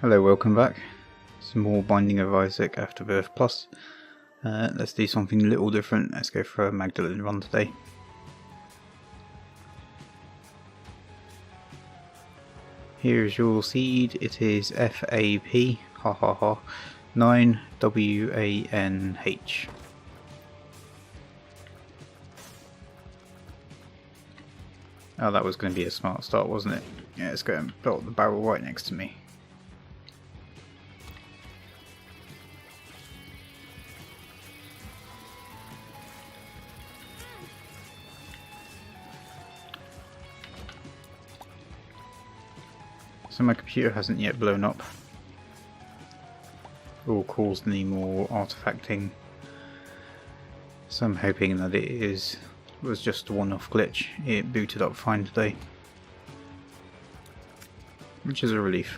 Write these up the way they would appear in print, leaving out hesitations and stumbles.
Hello, welcome back. Some more Binding of Isaac AfterBirth Plus. Let's do something a little different. Let's go for a Magdalene run today. Here's your seed. It is FAP, 9WANH. Oh, that was going to be a smart start, wasn't it? Yeah, let's go and plot the barrel right next to me. So my computer hasn't yet blown up or caused any more artifacting, so I'm hoping that it was just a one-off glitch. It booted up fine today, which is a relief.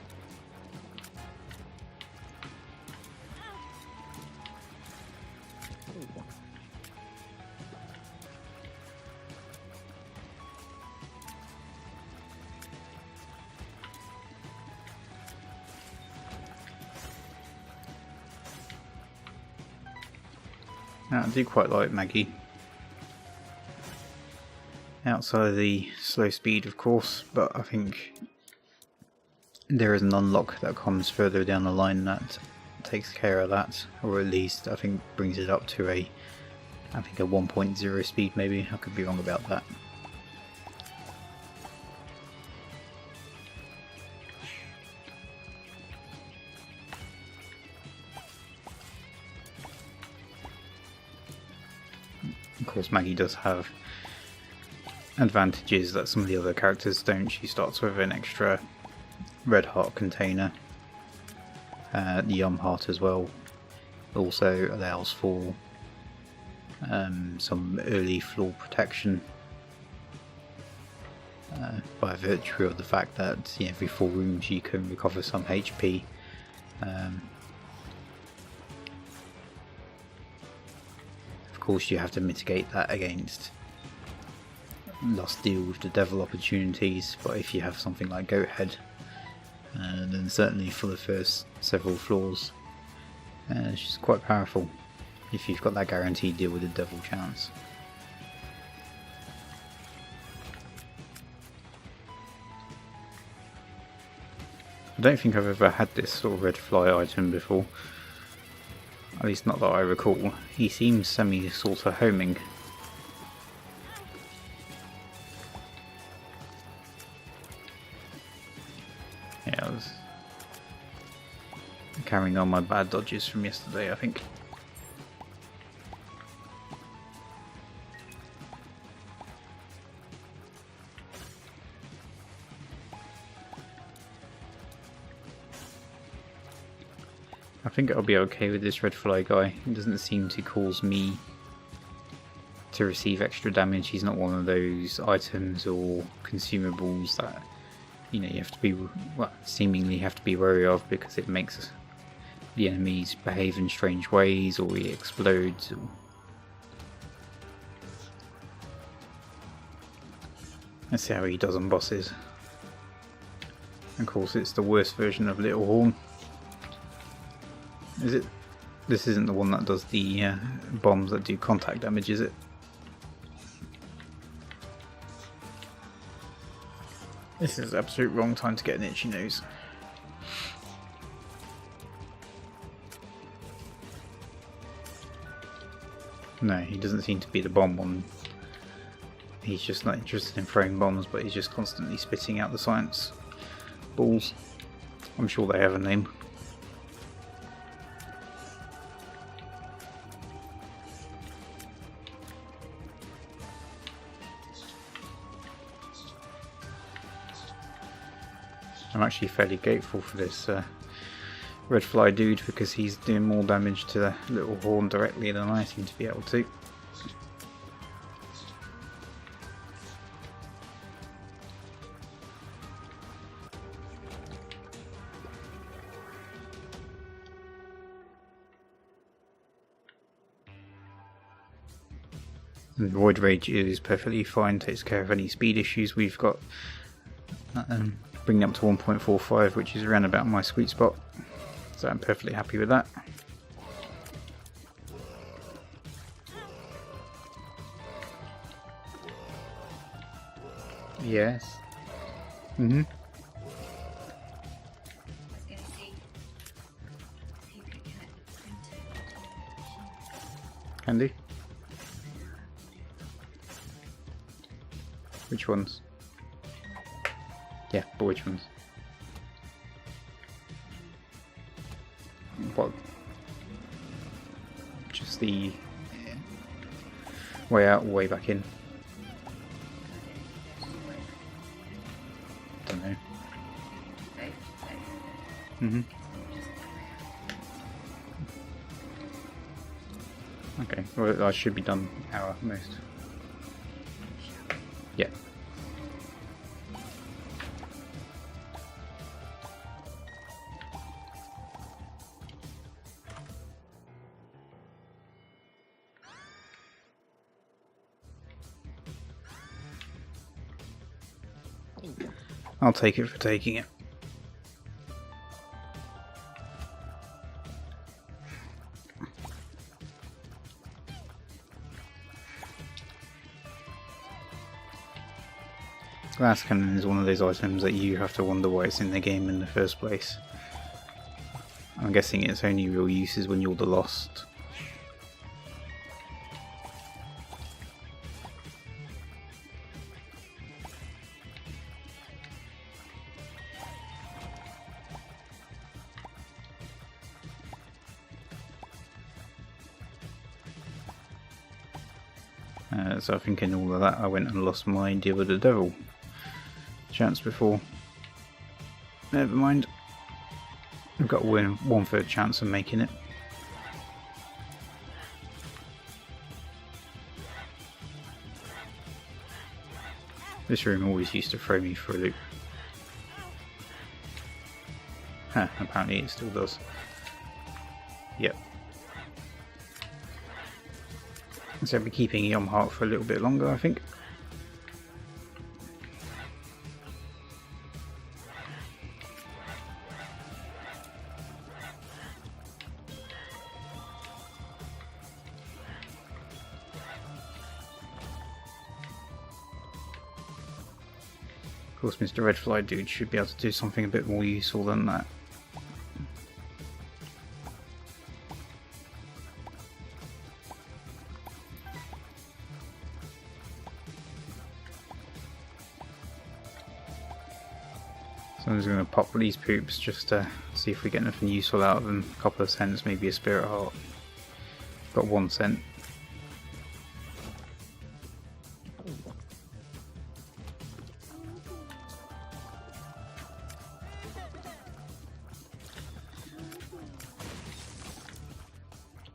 Now, I do quite like Maggie. Outside of the slow speed, of course, but I think there is an unlock that comes further down the line that takes care of that, or at least I think brings it up to a 1.0 speed maybe. I could be wrong about that. Of course, Maggie does have advantages that some of the other characters don't. She starts with an extra red heart container. The heart as well also allows for some early floor protection by virtue of the fact that every 4 rooms you can recover some HP. Of course, you have to mitigate that against lost deal with the devil opportunities, but if you have something like Goat Head, then certainly for the first several floors, she's quite powerful if you've got that guaranteed deal with the devil chance. I don't think I've ever had this sort of red fly item before. At least not that I recall. He seems sort of homing. Yeah, I was carrying on my bad dodges from yesterday, I think. I think I'll be okay with this red fly guy. It doesn't seem to cause me to receive extra damage. He's not one of those items or consumables that you have to be, seemingly have to be wary of because it makes the enemies behave in strange ways or he explodes. Let's see how he does on bosses. Of course, it's the worst version of Little Horn. Is it? This isn't the one that does the bombs that do contact damage, is it? This is the absolute wrong time to get an itchy nose. No, he doesn't seem to be the bomb one. He's just not interested in throwing bombs, but he's just constantly spitting out the science balls. I'm sure they have a name. I'm actually fairly grateful for this red fly dude because he's doing more damage to the Little Horn directly than I seem to be able to. And Void Rage is perfectly fine, takes care of any speed issues we've got. bring it up to 1.45, which is around about my sweet spot. So I'm perfectly happy with that. Yes. Mm-hmm. Can do. Which ones? Yeah, but which ones? What? Just the way out, way back in. Don't know. Mm-hmm. Okay, well I should be done hour most. Yeah. I'll take it for taking it. Glass cannon is one of those items that you have to wonder why it's in the game in the first place. I'm guessing its only real use is when you're the lost. So I think in all of that I went and lost my deal with the devil chance before. Never mind. I've got a 1/3 chance of making it. This room always used to throw me for a loop. Huh, apparently it still does. Yep. So I'll be keeping Yom Heart for a little bit longer, I think. Of course, Mr. Redfly dude should be able to do something a bit more useful than that. So I'm just going to pop these poops just to see if we get anything useful out of them. A couple of cents, maybe a spirit heart. Got 1 cent.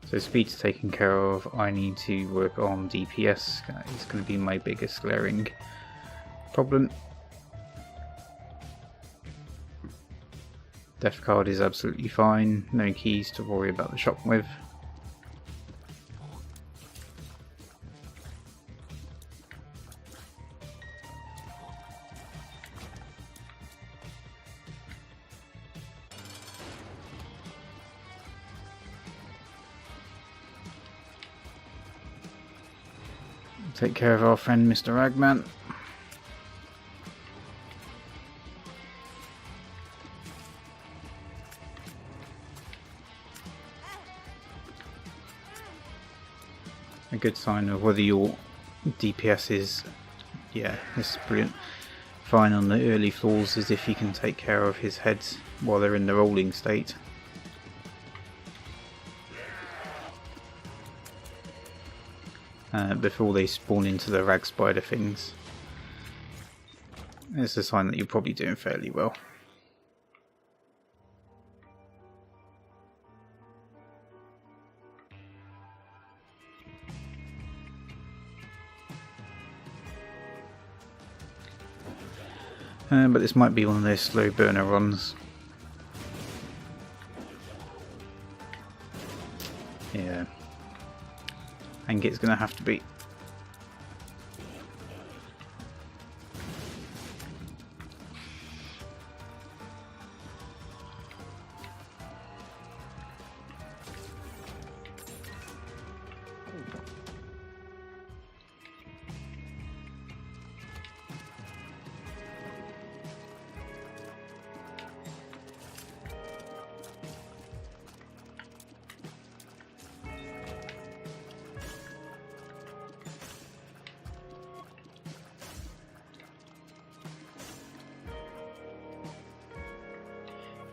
So speed's taken care of. I need to work on DPS. It's going to be my biggest glaring problem. Death card is absolutely fine. No keys to worry about the shop with. Take care of our friend Mr. Ragman. A good sign of whether your DPS is, yeah, this is brilliant, fine on the early floors is if you can take care of his heads while they're in the rolling state. Before they spawn into the rag spider things. It's a sign that you're probably doing fairly well. But this might be one of those slow burner runs. Yeah. I think it's going to have to be.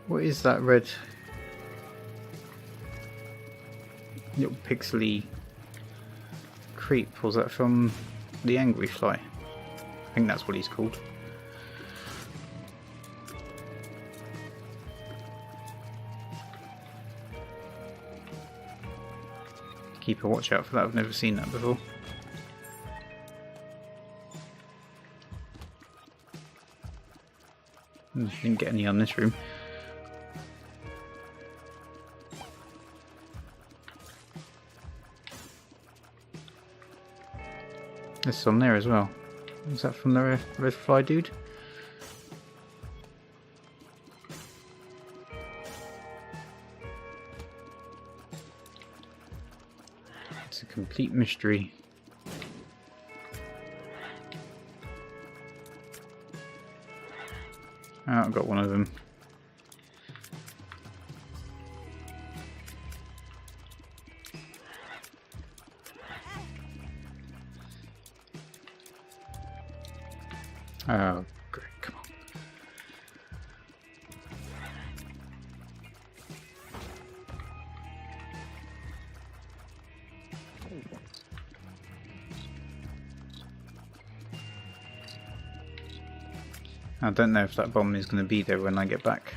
What is that red little pixely creep? Was that from the angry fly? I think that's what he's called. Keep a watch out for that, I've never seen that before. Didn't get any on this room. There's some there as well. Is that from the red fly dude? It's a complete mystery. Oh, I've got one of them. Oh, great, come on. I don't know if that bomb is going to be there when I get back.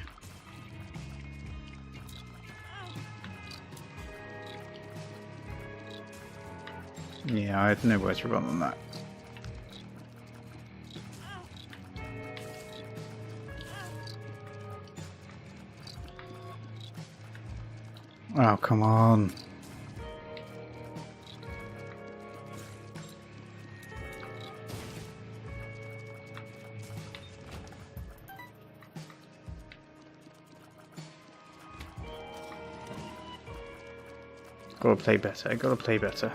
Yeah, I have nowhere to run on that. Oh, come on. Gotta play better, gotta play better.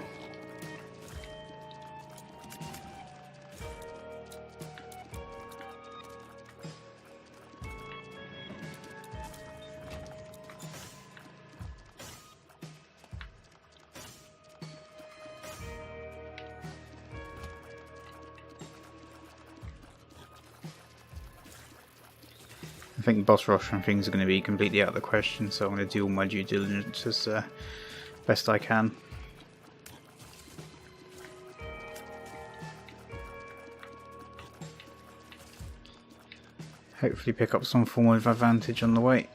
I think boss rush and things are going to be completely out of the question, so I'm going to do all my due diligence as best I can. Hopefully pick up some form of advantage on the way.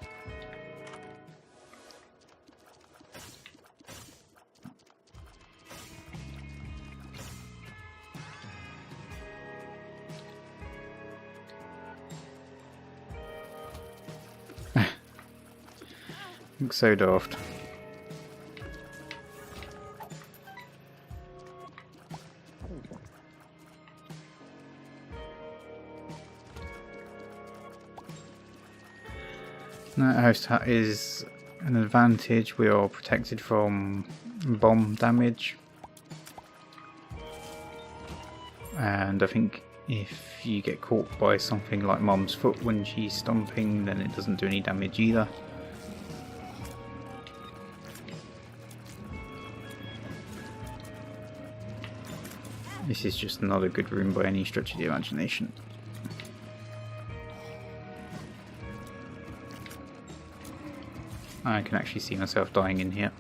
Looks so daft. That host hat is an advantage. We are protected from bomb damage, and I think if you get caught by something like Mum's foot when she's stomping, then it doesn't do any damage either. This is just not a good room by any stretch of the imagination. I can actually see myself dying in here.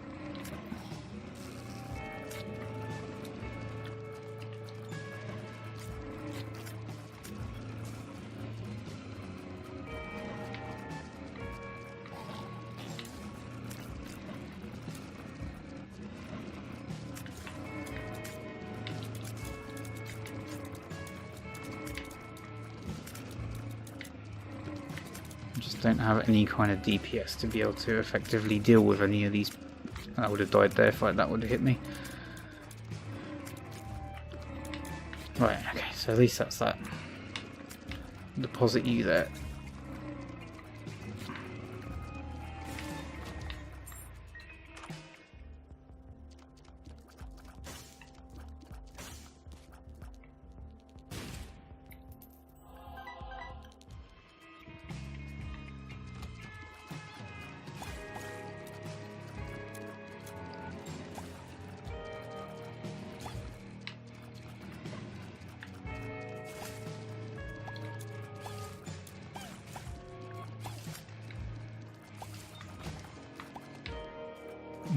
Just don't have any kind of DPS to be able to effectively deal with any of these. I would have died there if that would have hit me. Right, okay, so at least that's that. Deposit you there.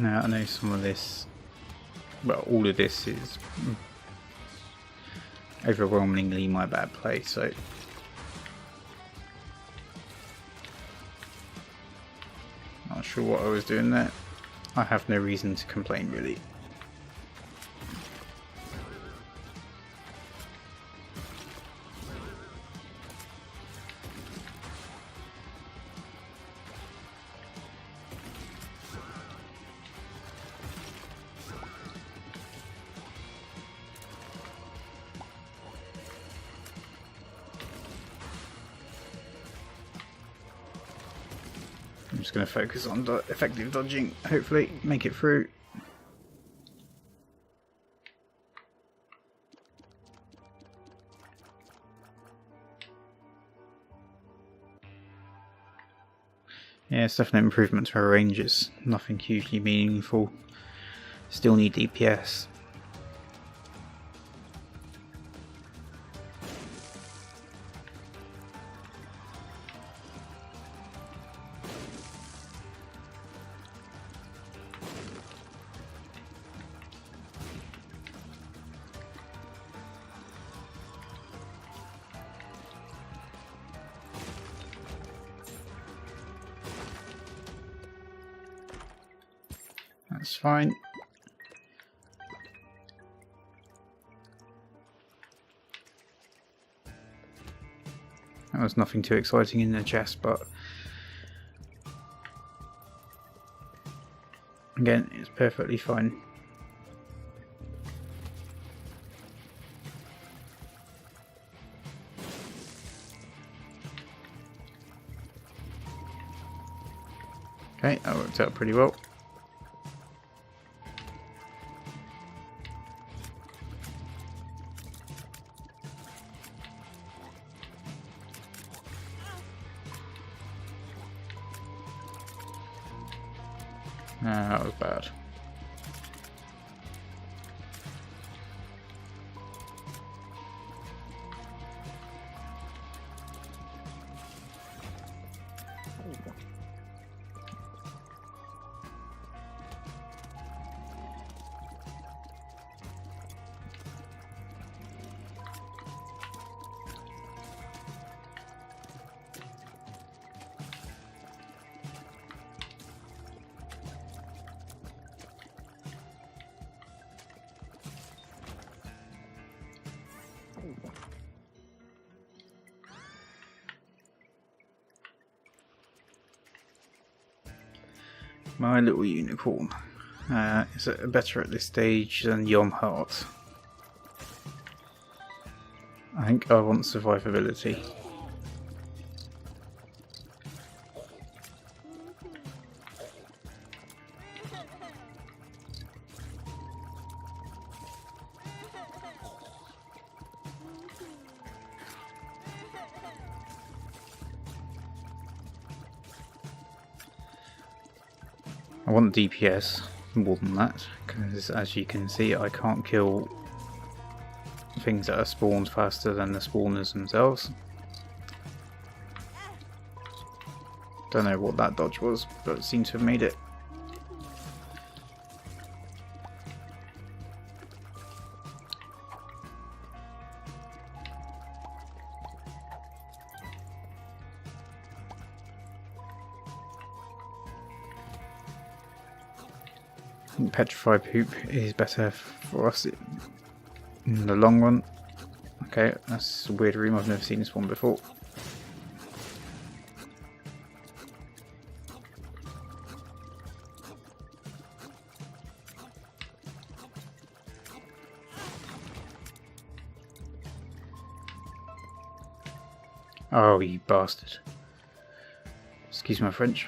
Now I know some of this, well, all of this is overwhelmingly my bad play, so not sure what I was doing there. I have no reason to complain, really. I'm just going to focus on effective dodging, hopefully make it through. Yeah, it's definitely an improvement to our ranges, nothing hugely meaningful, still need DPS. That's fine. That was nothing too exciting in the chest, but again, it's perfectly fine. Okay, that worked out pretty well. That was bad. My little unicorn is better at this stage than Yom Heart. I think I want survivability. I want DPS more than that, because as you can see I can't kill things that are spawned faster than the spawners themselves. Don't know what that dodge was, but it seemed to have made it. Petrified Poop is better for us in the long run. Okay, that's a weird room, I've never seen this one before. Oh, you bastard. Excuse my French.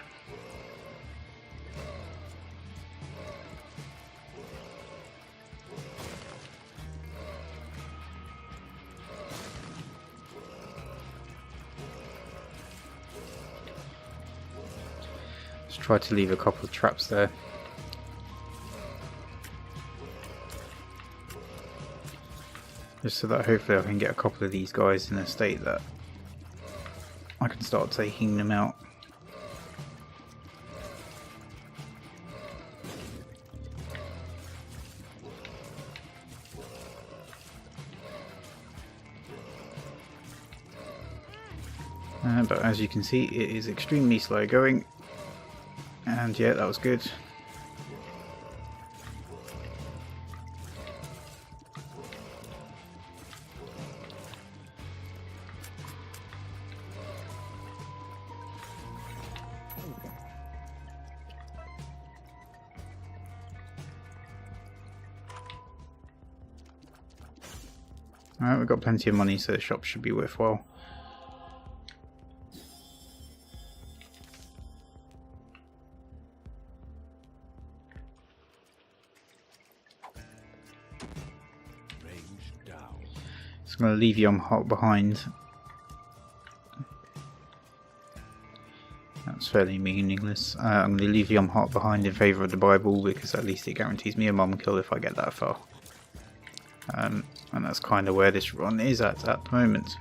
Try to leave a couple of traps there. Just so that hopefully I can get a couple of these guys in a state that I can start taking them out. As you can see, it is extremely slow going, and yeah, that was good. Alright, we've got plenty of money, so the shop should be worthwhile. So I'm going to leave you on hot behind. That's fairly meaningless. I'm going to leave you on hot behind in favour of the Bible, because at least it guarantees me a mum kill if I get that far. And that's kind of where this run is at the moment.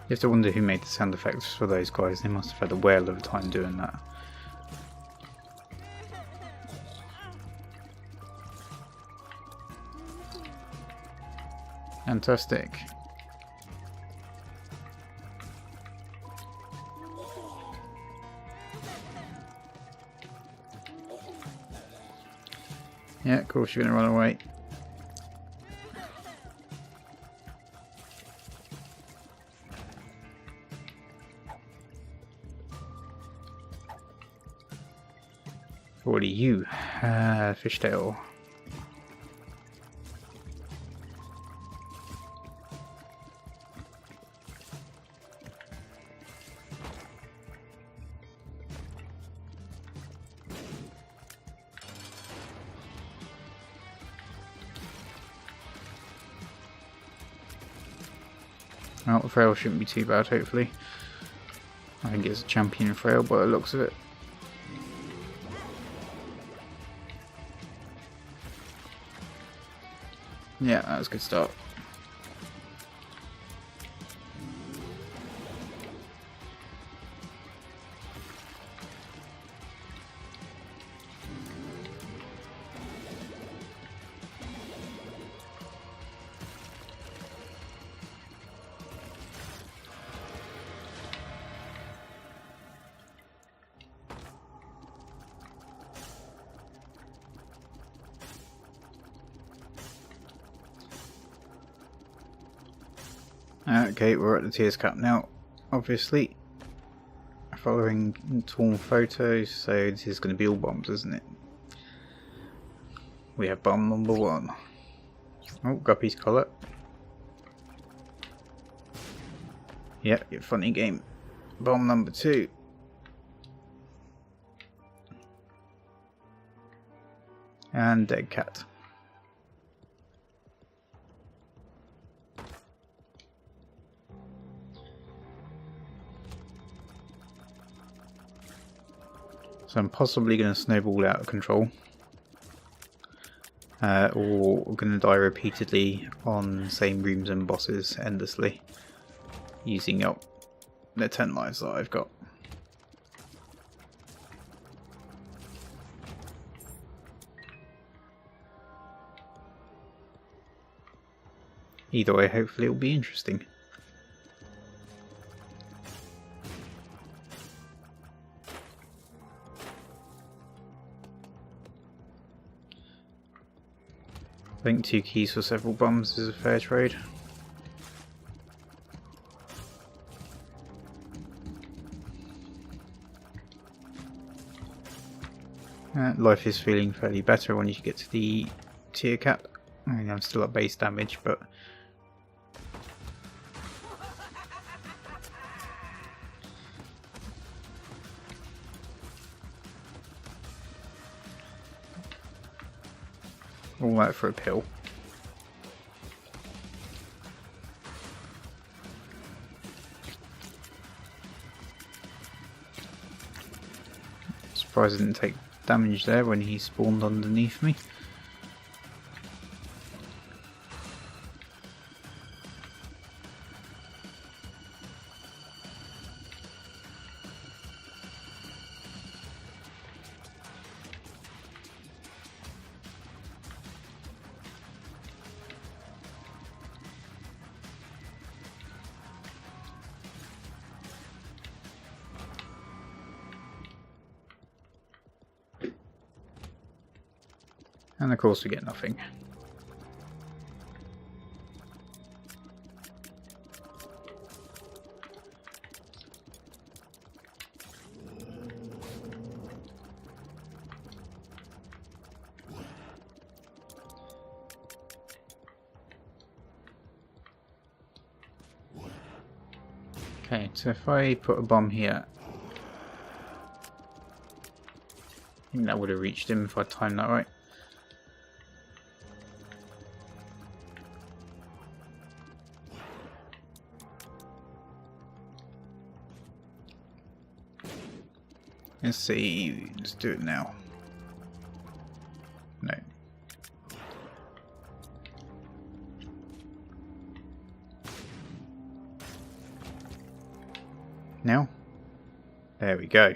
You have to wonder who made the sound effects for those guys. They must have had a whale of a time doing that. Fantastic. Yeah, of course you're going to run away. What are you? Fishtail. Well, the frail shouldn't be too bad, hopefully. I think it's a champion frail by the looks of it. Yeah, that was a good start. Okay, we're at the tears cap now, obviously. Following torn photos, so this is going to be all bombs, isn't it? We have bomb number 1. Oh, Guppy's collar. Yep, funny game. Bomb number 2. And dead cat. So I'm possibly going to snowball out of control, or going to die repeatedly on the same rooms and bosses endlessly, using up the 10 lives that I've got. Either way, hopefully it'll be interesting. I think 2 keys for several bombs is a fair trade. Life is feeling fairly better when you get to the tier cap. I mean, I'm still at base damage, but all that for a pill. Surprised I didn't take damage there when he spawned underneath me. And of course we get nothing. Okay, so if I put a bomb here, I think that would have reached him if I timed that right. Let's see, let's do it now. No. Now? There we go.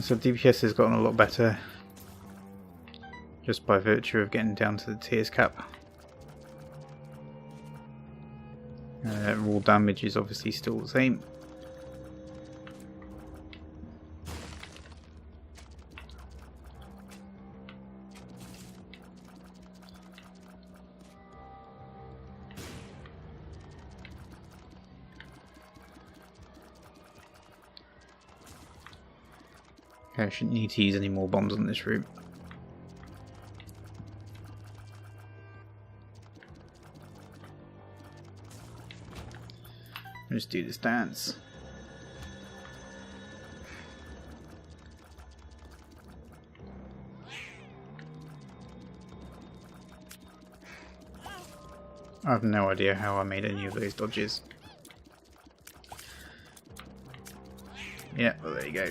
So DPS has gotten a lot better just by virtue of getting down to the tiers cap. Raw damage is obviously still the same. Okay, I shouldn't need to use any more bombs on this route. Let's do this dance. I have no idea how I made any of those dodges. Yeah, well there you go.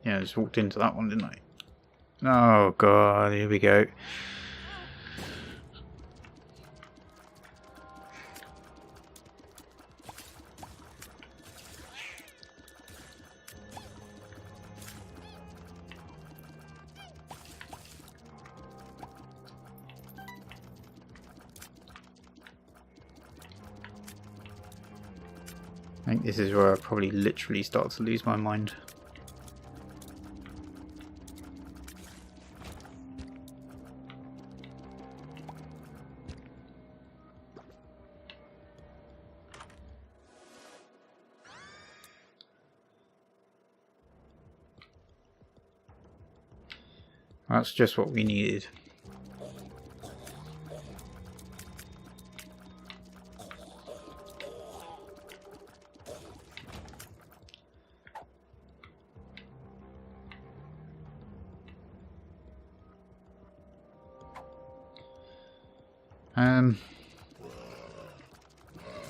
Yeah, I just walked into that one, didn't I? Oh god, here we go. I think this is where I probably literally start to lose my mind. That's just what we needed.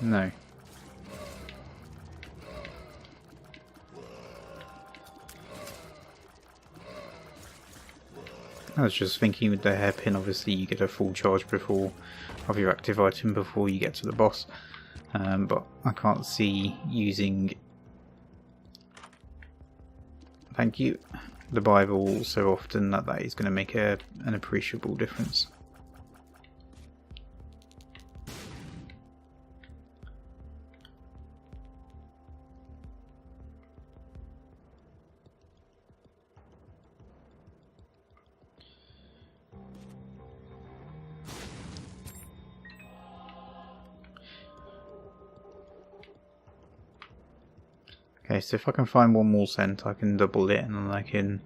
No. I was just thinking with the hairpin, obviously you get a full charge before of your active item before you get to the boss, but I can't see using, thank you, the Bible so often that is going to make an appreciable difference. Okay, so if I can find one more cent, I can double it and then I can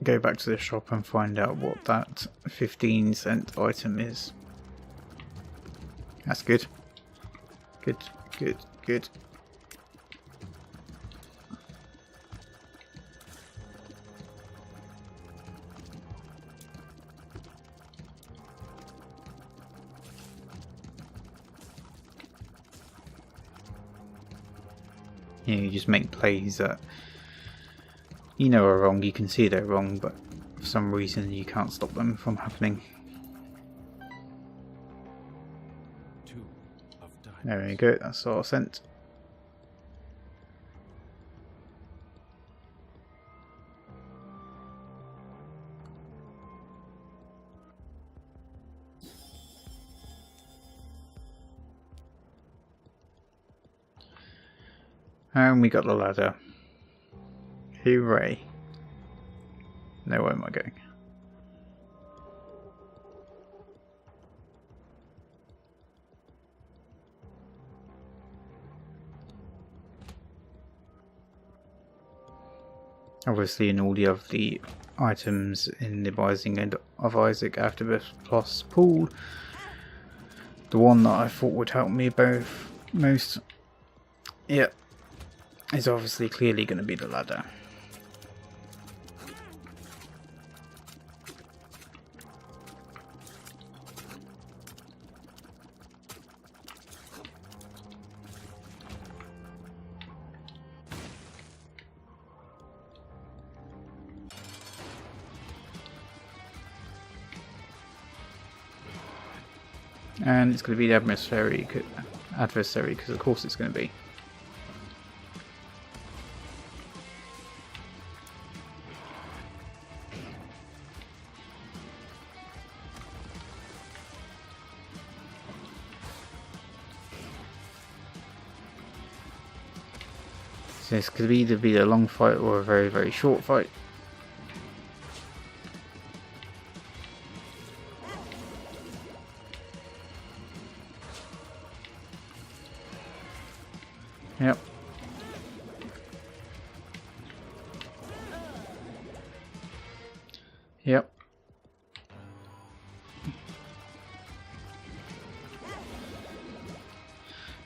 go back to the shop and find out what that 15-cent item is. That's good. Good, good, good. You know, you just make plays that you know are wrong, you can see they're wrong, but for some reason you can't stop them from happening. There we go, that's our ascent. And we got the ladder. Hooray. Now where am I going? Obviously in all of the items in the Rising End of Isaac AfterBirth Plus pool, the one that I thought would help me both most, yeah, is obviously clearly going to be the ladder. And it's going to be the adversary, because of course it's going to be. So this could either be a long fight or a very, very short fight. Yep. Yep.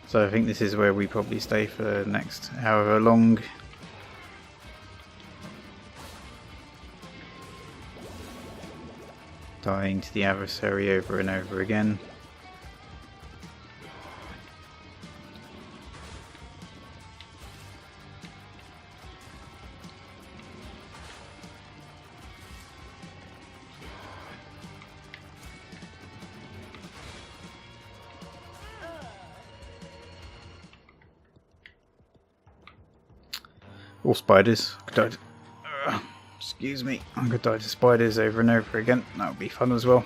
So I think this is where we probably stay for the next however long. Dying to the adversary over and over again. Or spiders. Excuse me. I could die to spiders over and over again. That would be fun as well.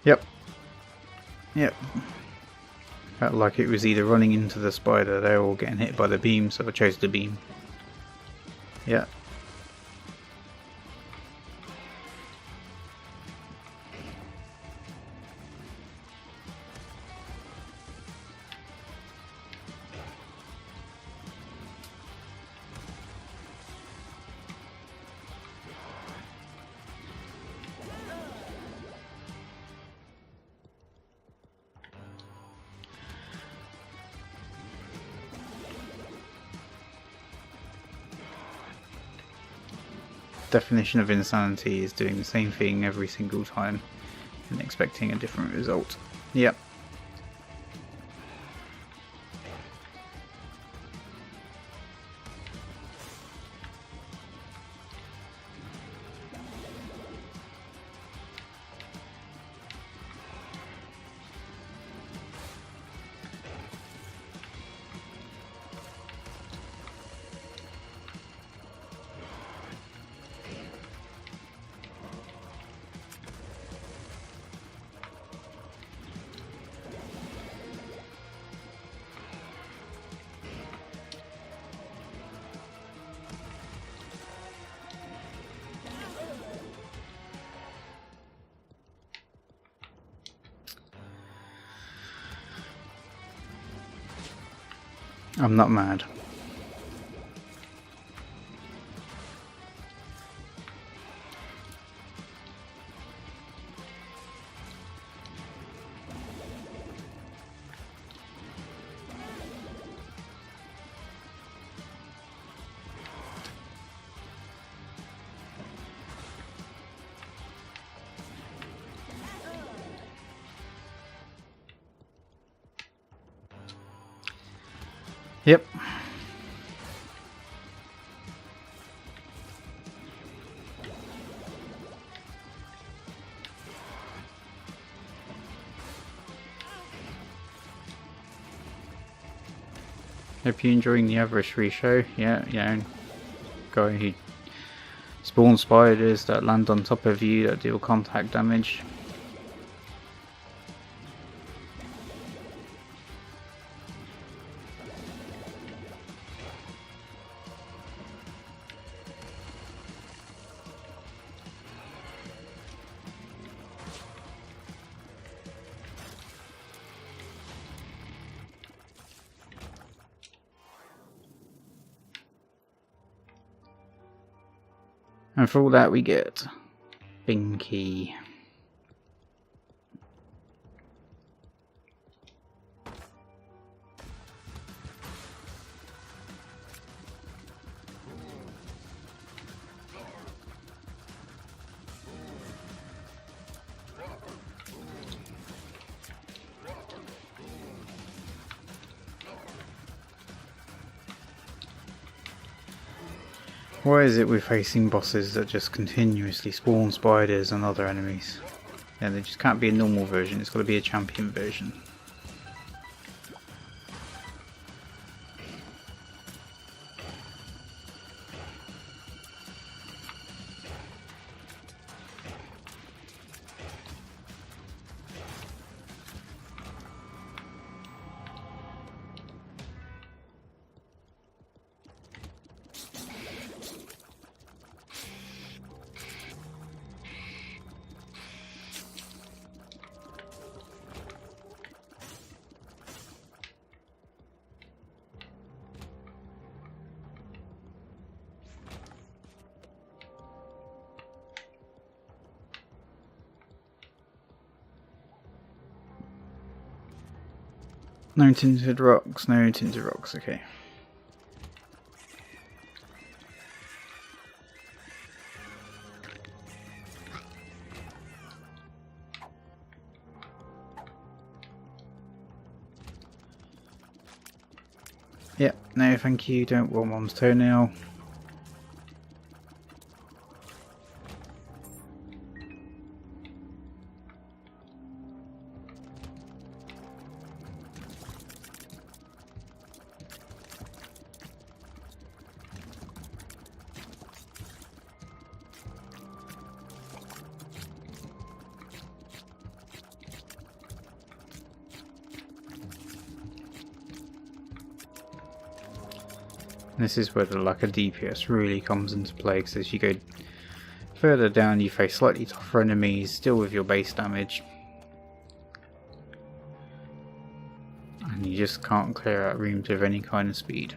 Yep. Yep. Felt like it was either running into the spider there or getting hit by the beam, so I chose the beam. Yeah. Definition of insanity is doing the same thing every single time and expecting a different result. Yep. I'm not mad. Hope you're enjoying the Avarice show. Yeah, you know, guy who spawns spiders that land on top of you that deal contact damage. And for all that we get Binky. Why is it we're facing bosses that just continuously spawn spiders and other enemies? Yeah, there just can't be a normal version, it's got to be a champion version. No tinted rocks, no tinted rocks, okay. Yep, no thank you, don't want Mom's toenail. This is where the lack of DPS really comes into play, because as you go further down you face slightly tougher enemies, still with your base damage. And you just can't clear out rooms with any kind of speed.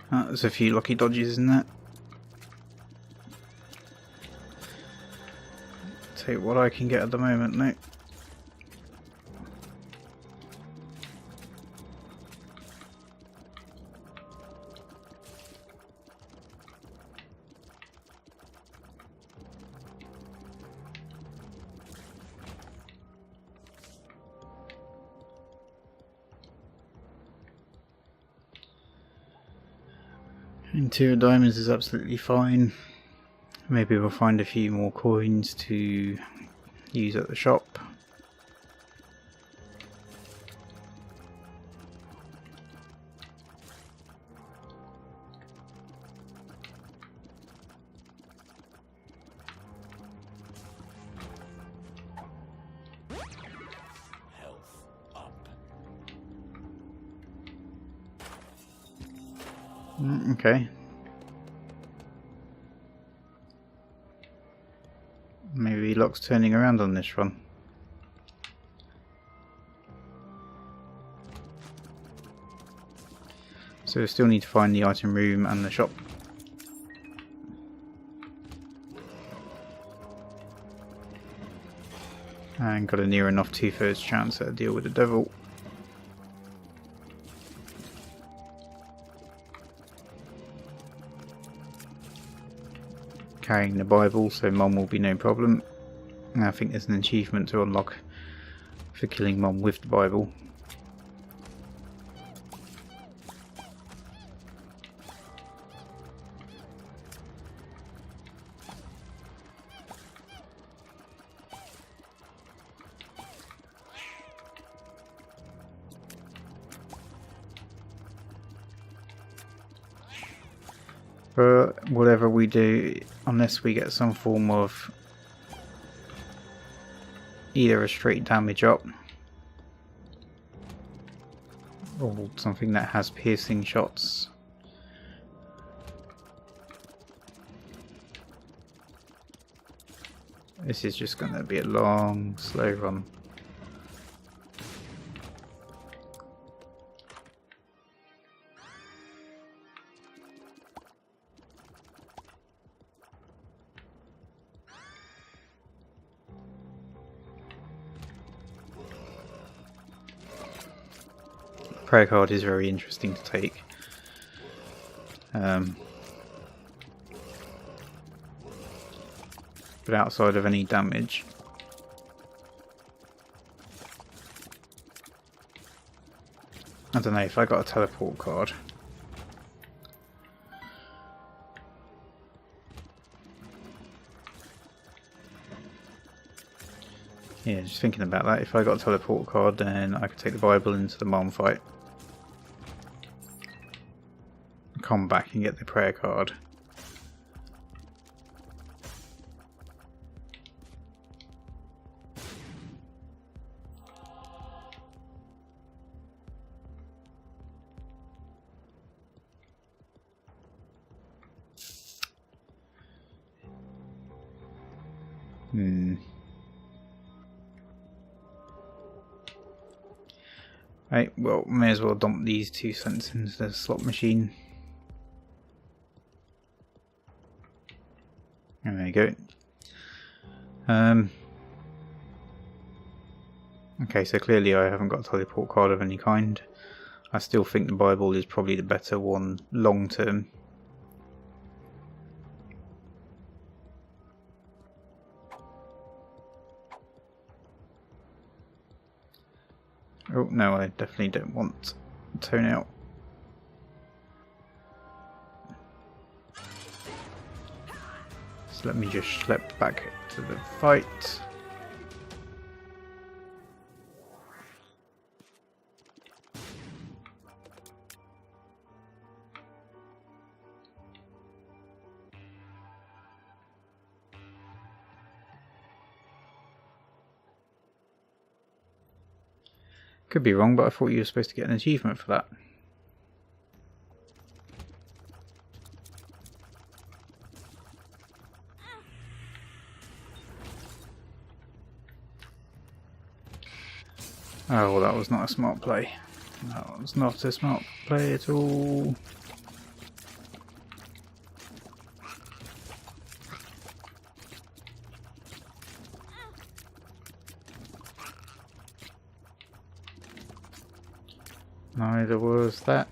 There's a few lucky dodges in that. Take what I can get at the moment now. Interior diamonds is absolutely fine. Maybe we'll find a few more coins to use at the shop. Okay. Maybe luck's turning around on this run. So we still need to find the item room and the shop. And got a near enough 2/3 chance at a deal with the devil. carrying the Bible, so Mom will be no problem. And I think there's an achievement to unlock for killing Mom with the Bible. But whatever we do, unless we get some form of either a straight damage up or something that has piercing shots, this is just going to be a long, slow run. Prayer card is very interesting to take. But outside of any damage, I don't know if I got a teleport card. Yeah, just thinking about that. If I got a teleport card, then I could take the Bible into the Mom fight. Come back and get the prayer card. Right, well, may as well dump these 2 cents into the slot machine. And there you go. Okay, so clearly I haven't got a teleport card of any kind. I still think the Bible is probably the better one long term. Oh no, I definitely don't want tone out. So let me just schlep back to the fight. Could be wrong, but I thought you were supposed to get an achievement for that. Oh, well, that was not a smart play. That was not a smart play at all. Neither was that.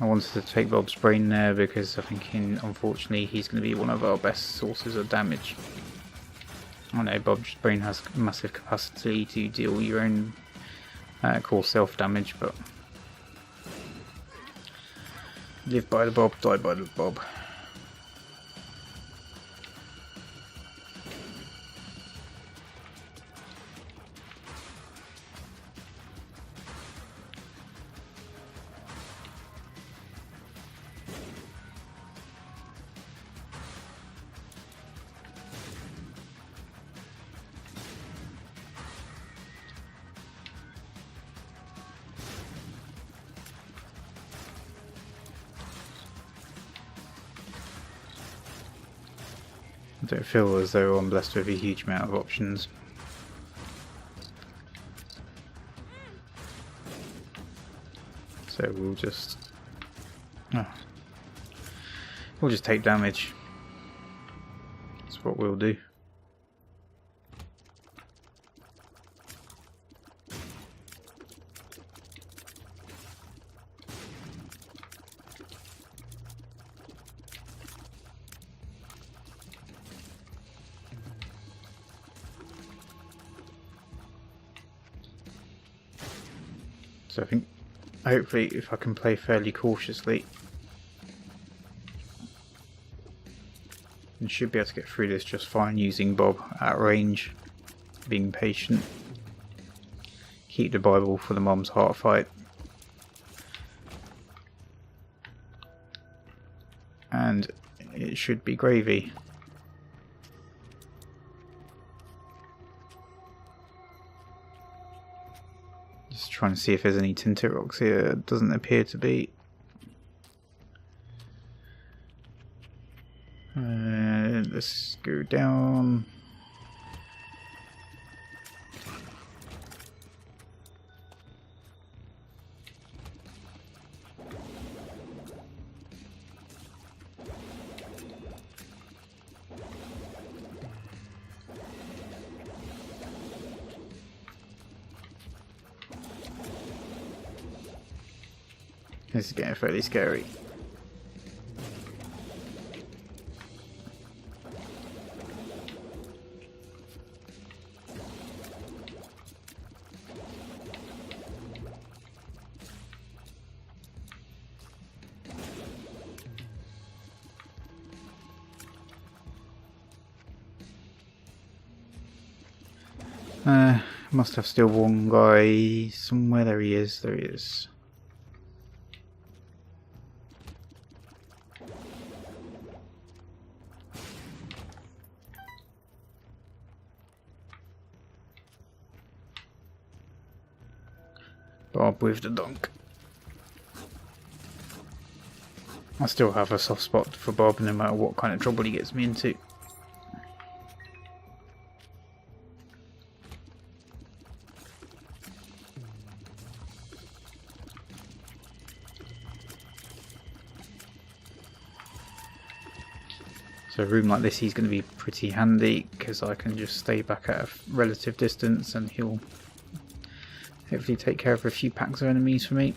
I wanted to take Bob's brain there because I think unfortunately he's going to be one of our best sources of damage. I know Bob's brain has massive capacity to deal your own core self damage, but live by the Bob, die by the Bob. I don't feel as though I'm blessed with a huge amount of options. So we'll just Oh. We'll just take damage. That's what we'll do. So I think, hopefully, if I can play fairly cautiously, I should be able to get through this just fine using Bob at range, being patient. Keep the Bible for the Mom's Heart fight. And it should be gravy. Just trying to see if there's any tinted rocks here. It doesn't appear to be. Let's go down. This is getting fairly scary. Must have still one guy somewhere. There he is. There he is. Bob with the dunk. I still have a soft spot for Bob no matter what kind of trouble he gets me into. So a room like this, he's going to be pretty handy because I can just stay back at a relative distance and he'll hopefully take care of a few packs of enemies for me.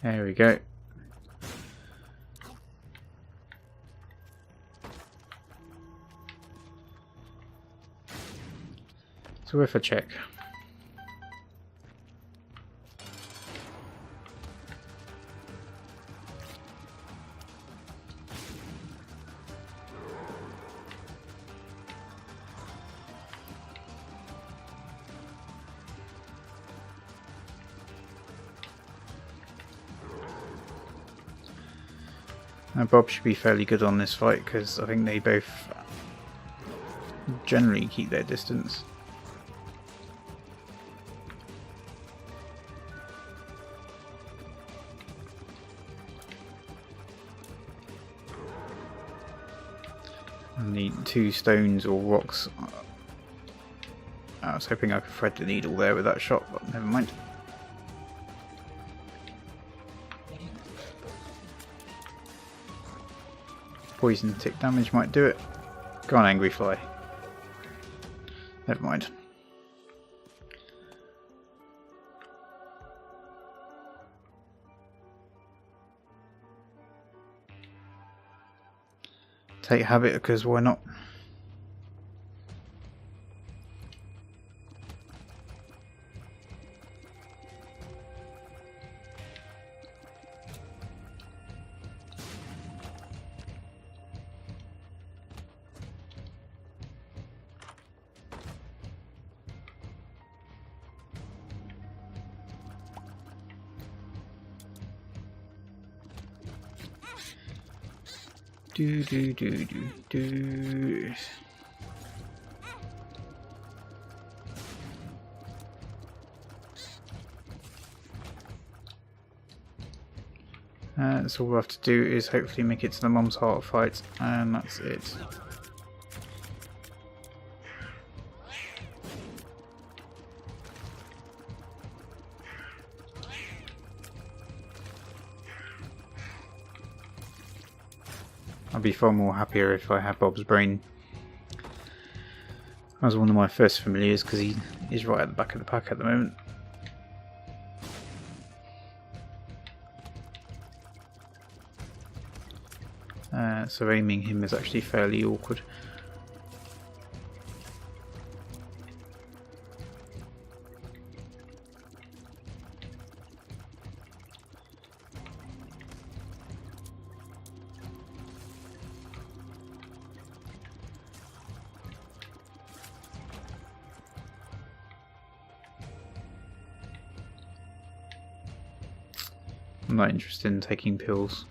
There we go. It's worth a check. Now Bob should be fairly good on this fight because I think they both generally keep their distance. I need 2 stones or rocks. I was hoping I could thread the needle there with that shot, but never mind. Poison tick damage might do it. Go on, Angry Fly. Never mind. Take habit because why not? Do. So all we have to do is hopefully make it to the Mum's Heart fight, and that's it. I'd be far more happier if I had Bob's Brain as one of my first familiars, because he is right at the back of the pack at the moment. So aiming him is actually fairly awkward. I'm not interested in taking pills.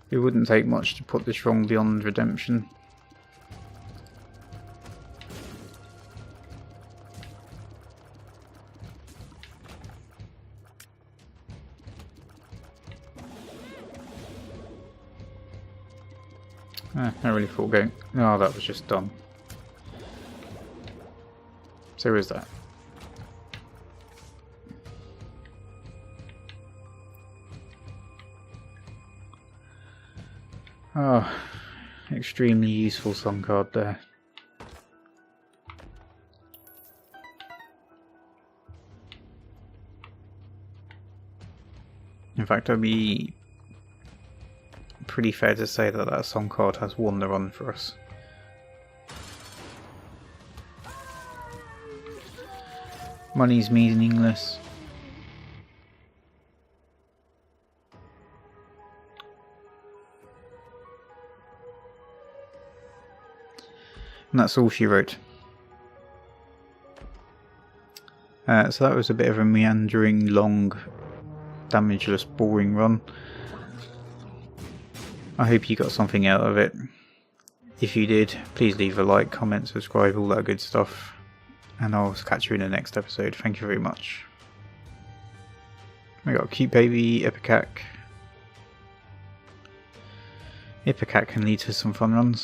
It wouldn't take much to put this wrong beyond redemption. I really thought going. Oh, that was just dumb. So is that. Oh, extremely useful song card there. In fact, I'd be pretty fair to say that that song card has won the run for us. Money's meaningless. And that's all she wrote. So that was a bit of a meandering, long, damageless, boring run. I hope you got something out of it. If you did, please leave a like, comment, subscribe, all that good stuff. And I'll catch you in the next episode. Thank you very much. We got a cute baby, Ipecac. Ipecac can lead to some fun runs.